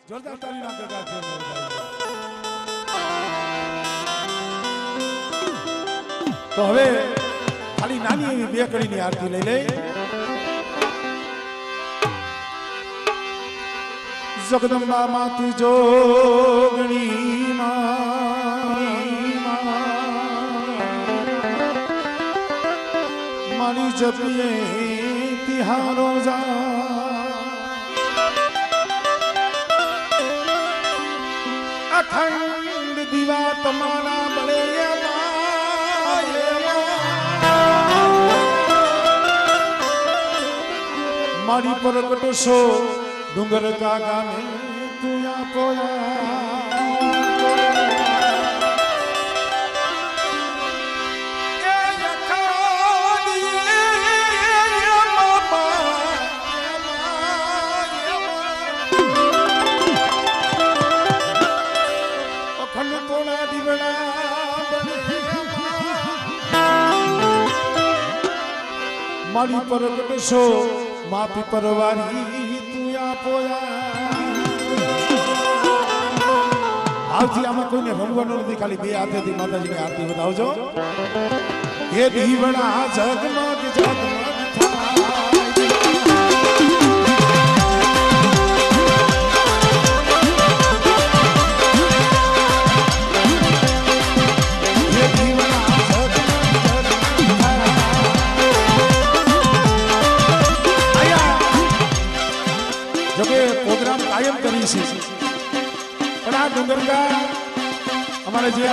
જોરદાર તાળી ના કરતા છે તો હવે ખાલી નાની એવી બે કડીની આરતી લઈ લે જગદંબા માતી જોગણી મારી જપીએ તિહારો જા અખંડ દીવા તમારા બળે મારી પ્રગટ સો ડુંગર કાગા ને તું મારી પ્રગટ સો માપી પરવારી તું આવતી આમાં કોઈને રમવાનું નથી ખાલી બે હાથેથી માતાજીની આરતી બતાવજો હે દીવડા જગમગ જગમગ ડુંગરકા અમારે જે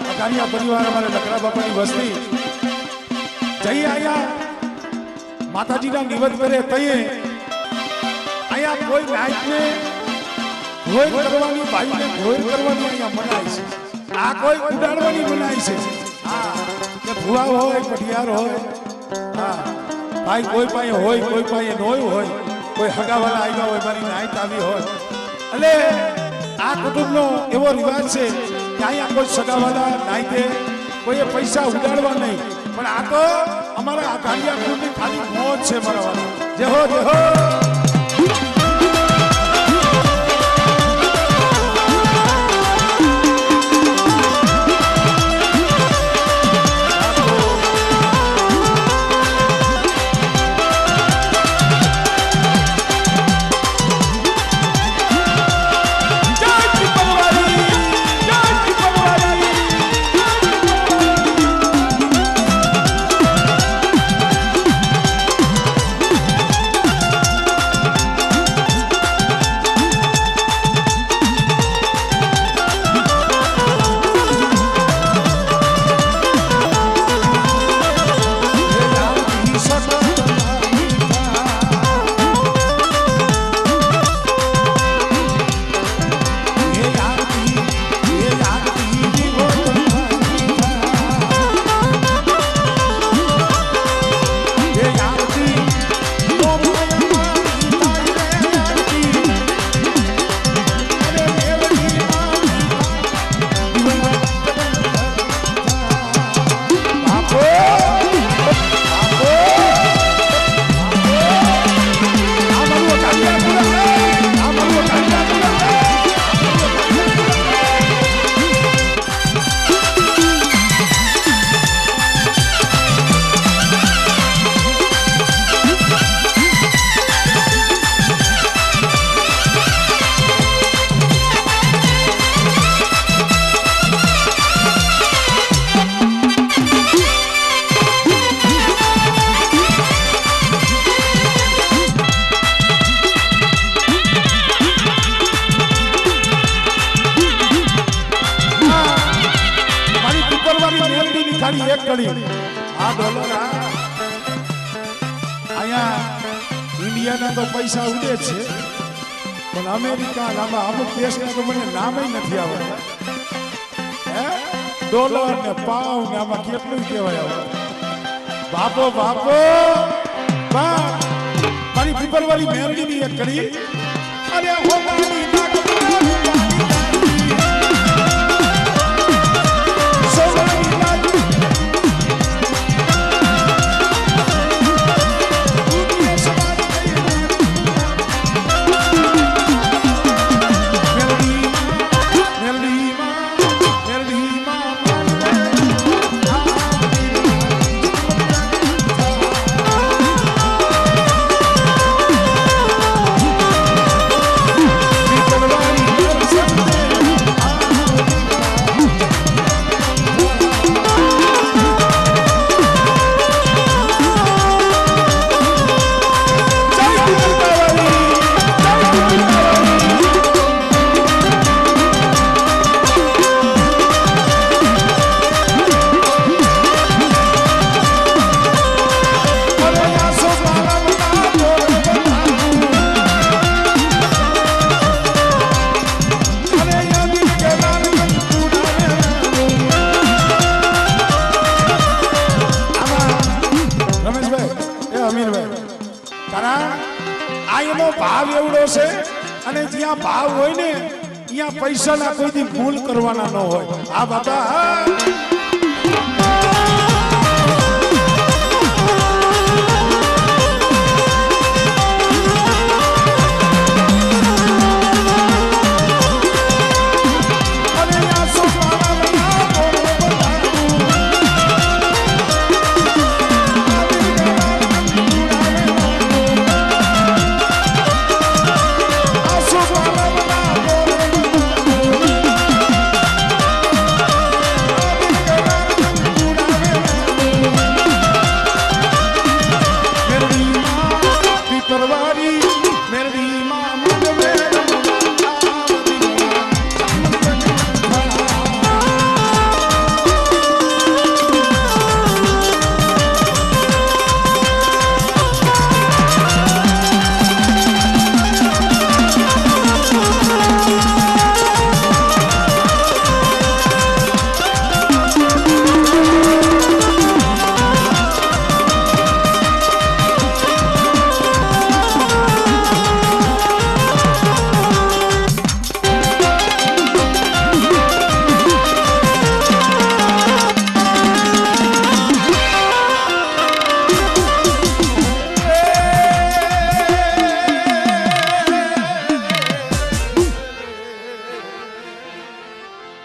અકારિયા પરિવાર અમારે લકડા બાપાની વસ્તી જઈ અહીંયા માતાજીના નિવેદ કરે તઈએ અહીંયા કોઈ નાઈટને ઘોર કરવાની ભાઈને ઘોર કરવાની અહીંયા મનાય છે આ કોઈ ઉડાડવાની મનાય છે હા કે ભુવા હોય પટિયાર હોય હા ભાઈ કોઈ પાસે હોય કોઈ પાસે નોય હોય કોઈ હગાવાલા આવ્યા હોય મારી નાઈટ આવી હોય એટલે આ કુટુંબનો એવો રિવાજ છે કે અહીંયા કોઈ સગાવાલા નાઈતે કોઈએ પૈસા ઉડાડવા નહીં પણ આ તો અમારા આ કાલિયા કુળની ખાલી મોજ છે મારા વાલા જય હો જય હો એક કડી આ ડોલર અહીંયા ઇન્ડિયાના તો પૈસા ઉડે છે પણ અમેરિકા નામાં અમુક દેશના તો મને નામ નથી આવડતા હે ડોલર ને પાઉન્ડ ને આમાં કેટલું કહેવાય હવે બાપો બાપો મારી પીપલવાળી મેરડીની એક કડી અરે હો મારી જ્યાં ભાવ હોય ને ત્યાં પૈસાના કોઈ દી ભૂલ કરવાના ન હોય આ બાબા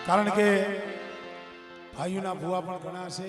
કારણ કે ભાઈઓના ભૂવા પણ ઘણા છે